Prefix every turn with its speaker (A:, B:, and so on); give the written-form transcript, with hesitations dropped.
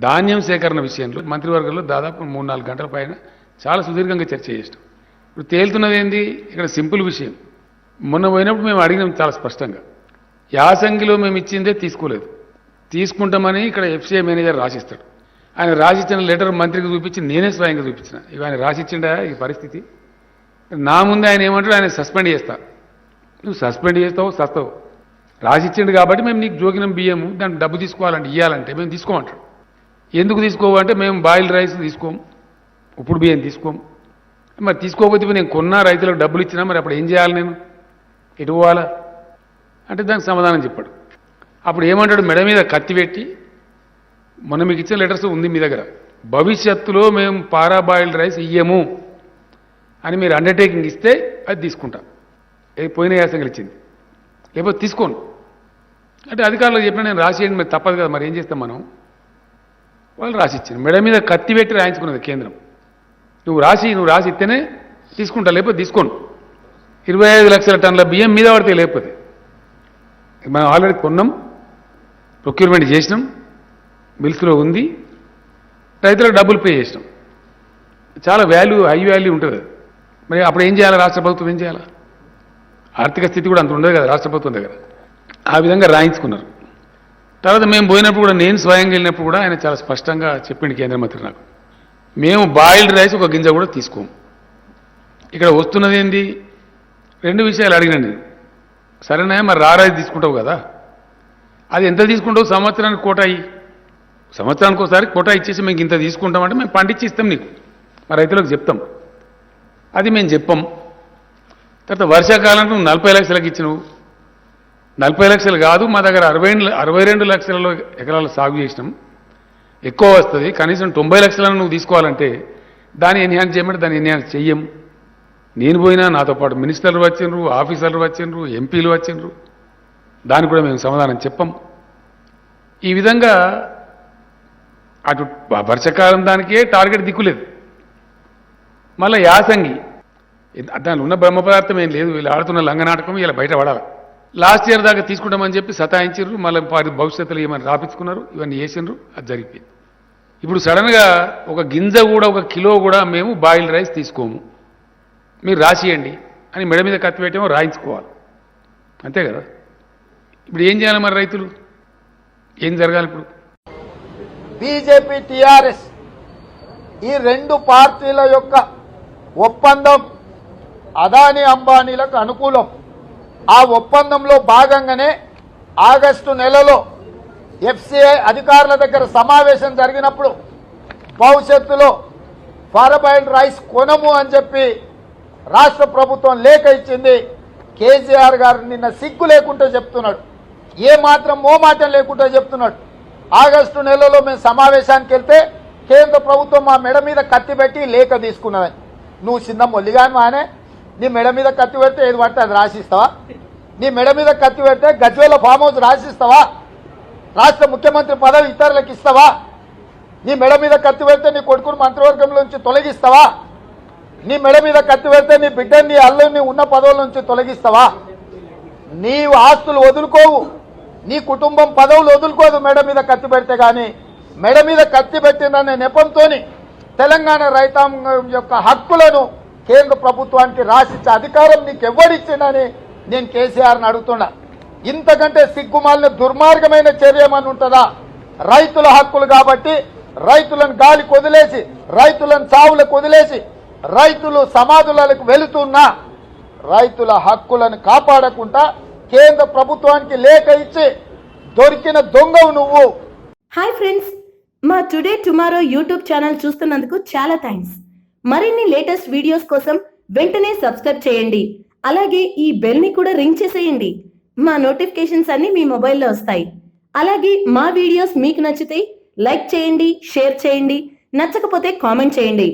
A: ధాన్యం సేకరణ విషయంలో మంత్రివర్గంలో దాదాపు 3-4 గంటల పైన చాలా సుదీర్ఘంగా చర్చ చేసినాం. ఇప్పుడు తేలుతున్నది ఏంది, ఇక్కడ సింపుల్ విషయం. మొన్న పోయినప్పుడు మేము అడిగినాం చాలా స్పష్టంగా, యాసంగిలో మేము ఇచ్చిందే తీసుకోలేదు, తీసుకుంటామని ఇక్కడ ఎఫ్సీఐ మేనేజర్ రాసిస్తాడు. ఆయన రాసిచ్చిన లెటర్ మంత్రికి చూపించి నేనే స్వయంగా చూపించిన. ఇక ఆయన రాసిచ్చిండా ఈ పరిస్థితి. నా ముందే ఆయన ఏమంటాడు, ఆయన సస్పెండ్ చేస్తా. నువ్వు సస్పెండ్ చేస్తావు సస్తావు, రాసిచ్చిండు కాబట్టి మేము నీకు జోగినం బియ్యము దానికి డబ్బు తీసుకోవాలంటే ఇవ్వాలంటే మేము తీసుకోమంటాడు. ఎందుకు తీసుకోవాలంటే మేము బాయిల్డ్ రైస్ తీసుకోము, ఉప్పుడు బియ్యం తీసుకోము. మరి తీసుకోకపోతే నేను కొన్నా రైతులకు డబ్బులు ఇచ్చినా మరి అప్పుడు ఏం చేయాలి, నేను ఎటు పోవాలా అంటే దానికి సమాధానం చెప్పాడు. అప్పుడు ఏమంటాడు, మెడ మీద కత్తి పెట్టి, మొన్న మీకు ఇచ్చిన లెటర్స్ ఉంది మీ దగ్గర, భవిష్యత్తులో మేము పారాబాయిల్డ్ రైస్ ఇయ్యము అని మీరు అండర్టేకింగ్ ఇస్తే అది తీసుకుంటా. పోయిన యాసంగా ఇచ్చింది, లేకపోతే తీసుకోను అంటే అధికారులకు చెప్పినా నేను రాసేయండి, మరి తప్పదు కదా, మరి ఏం చేస్తాం మనం. వాళ్ళు రాసిచ్చింది, మెడ మీద కత్తి పెట్టి రాయించుకున్నది కేంద్రం. నువ్వు రాసి ఇస్తేనే తీసుకుంటా, లేకపోతే తీసుకోను. 25 లక్షల టన్నుల బియ్యం మీద పడితే, లేకపోతే మనం ఆల్రెడీ కొన్నాం, ప్రొక్యూర్మెంట్ చేసినాం, మిల్స్లో ఉంది, రైతులకు డబ్బులు పే చేసినాం. చాలా హై వాల్యూ ఉంటుంది. మరి అప్పుడు ఏం చేయాలి, రాష్ట్ర ప్రభుత్వం ఏం చేయాలి? ఆర్థిక స్థితి కూడా అంత ఉండదు కదా రాష్ట్ర ప్రభుత్వం దగ్గర. ఆ విధంగా రాయించుకున్నారు. తర్వాత మేము పోయినప్పుడు కూడా, నేను స్వయంగా వెళ్ళినప్పుడు కూడా ఆయన చాలా స్పష్టంగా చెప్పిండు కేంద్ర మంత్రి నాకు, మేము బాయిల్డ్ రైస్ ఒక గింజ కూడా తీసుకోము. ఇక్కడ వస్తున్నది ఏంది, 2 విషయాలు అడిగినాను నేను. సరేనా, మరి రైస్ తీసుకుంటావు కదా, అది ఎంత తీసుకుంటావు, సంవత్సరానికి సంవత్సరానికి ఒకసారి కోటా ఇచ్చేసి మేము ఇంత తీసుకుంటామంటే మేము పండించి ఇస్తాం నీకు, మా రైతులకు చెప్తాం. అది మేము చెప్పాం. తర్వాత వర్షాకాలంలో 40 లక్షలకు ఇచ్చినావు. 40 లక్షలు కాదు, మా దగ్గర 62 లక్షల ఎకరాలు సాగు చేసినాం, ఎక్కువ వస్తుంది, కనీసం 90 లక్షలను నువ్వు తీసుకోవాలంటే దాన్ని ఎన్హాన్స్ చేయమంటే దాన్ని ఎన్హాన్స్ చెయ్యం. నేను పోయినా, నాతో పాటు మినిస్టర్లు వచ్చిండ్రు, ఆఫీసర్లు వచ్చిండ్రు, ఎంపీలు వచ్చిండ్రు, దానికి కూడా మేము సమాధానం చెప్పాం. ఈ విధంగా అటు వర్షాకాలం దానికే టార్గెట్ దిక్కులేదు. మళ్ళీ యాసంగి దానిలో ఉన్న బ్రహ్మ పదార్థం ఏం లేదు, వీళ్ళు ఆడుతున్న లంగనాటకం ఇలా బయట పడాలి. లాస్ట్ ఇయర్ దాకా తీసుకుంటామని చెప్పి సతాయించారు, మళ్ళీ వారి భవిష్యత్తులో ఏమైనా రాపించుకున్నారు, ఇవన్నీ చేసిండ్రు, అది జరిగిపోయింది. ఇప్పుడు సడన్గా ఒక గింజ కూడా, 1 కిలో కూడా మేము బాయిల్డ్ రైస్ తీసుకోము, మీరు రాసియండి అని మెడ మీద కత్తి పెట్టేమో రాయించుకోవాలి, అంతే కదా. ఇప్పుడు ఏం చేయాలి మరి రైతులు, ఏం జరగాలి ఇప్పుడు?
B: బీజేపీ టీఆర్ఎస్ ఈ 2 పార్టీల యొక్క ఒప్పందం అదానీ అంబానీలకు అనుకూలం. ఆ ఒప్పందంలో భాగంగానే ఆగస్టు నెలలో ఎఫ్సీఐ అధికారుల దగ్గర సమావేశం జరిగినప్పుడు భవిష్యత్తులో పారాబాయిల్డ్ రైస్ కొనము అని చెప్పి రాష్ట్ర ప్రభుత్వం లేఖ ఇచ్చింది. కేసీఆర్ గారు నిన్న సిగ్గు లేకుండా చెప్తున్నాడు, ఏ మాత్రం మోమాటం లేకుండా చెప్తున్నాడు. ఆగస్టు నెలలో మేము సమావేశానికి వెళ్తే కేంద్ర ప్రభుత్వం మా మెడ మీద కత్తి పెట్టి లేఖ తీసుకున్నదని. నువ్వు చిన్న మొల్లిగాని మానే, నీ మెడ మీద కత్తి పెడితే ఏది పడితే అది రాసిస్తావా? నీ మెడ మీద కత్తి పెడితే గజ్వేల ఫామ్ హౌస్ రాసిస్తావా? రాష్ట్ర ముఖ్యమంత్రి పదవి ఇతరులకు ఇస్తావా? నీ మెడ మీద కత్తి పెడితే నీ కొడుకును మంత్రివర్గంలో నుంచి తొలగిస్తావా? నీ మెడ మీద కత్తి పెడితే నీ బిడ్డని, నీ అల్లుని ఉన్న పదవుల నుంచి తొలగిస్తావా? నీ ఆస్తులు వదులుకోవు, నీ కుటుంబం పదవులు వదులుకోదు మెడ మీద కత్తి పెడితే. కానీ మెడ మీద కత్తి పెట్టిందనే నెపంతో తెలంగాణ రైతాంగం యొక్క హక్కులను కేంద్ర ప్రభుత్వానికి రాసిచ్చే అధికారం నీకు ఎవరిచ్చిందని నేను కేసీఆర్ని అడుగుతున్నా. ఇంతకంటే సిగ్గుమాలిన దుర్మార్గమైన చర్య ఏమని ఉంటుందా? రైతుల హక్కులు కాబట్టి రైతులను గాలికి వదిలేసి, రైతులను చావులకు వదిలేసి, రైతులు సమాధులకు వెళుతున్నా రైతుల హక్కులను కాపాడకుండా కేంద్ర ప్రభుత్వానికి లేఖ ఇచ్చి దొరికిన దొంగవు నువ్వు.
C: హాయ్ ఫ్రెండ్స్, మా టుడే టుమారో యూట్యూబ్ ఛానల్ చూస్తున్నందుకు చాలా థ్యాంక్స్. మరిన్ని లేటెస్ట్ వీడియోస్ కోసం వెంటనే సబ్స్క్రైబ్ చేయండి. అలాగే ఈ బెల్ ని కూడా రింగ్ చేసేయండి. మా నోటిఫికేషన్స్ అన్ని మీ మొబైల్లో వస్తాయి. అలాగే మా వీడియోస్ మీకు నచ్చితే లైక్ చేయండి, షేర్ చేయండి, నచ్చకపోతే కామెంట్ చేయండి.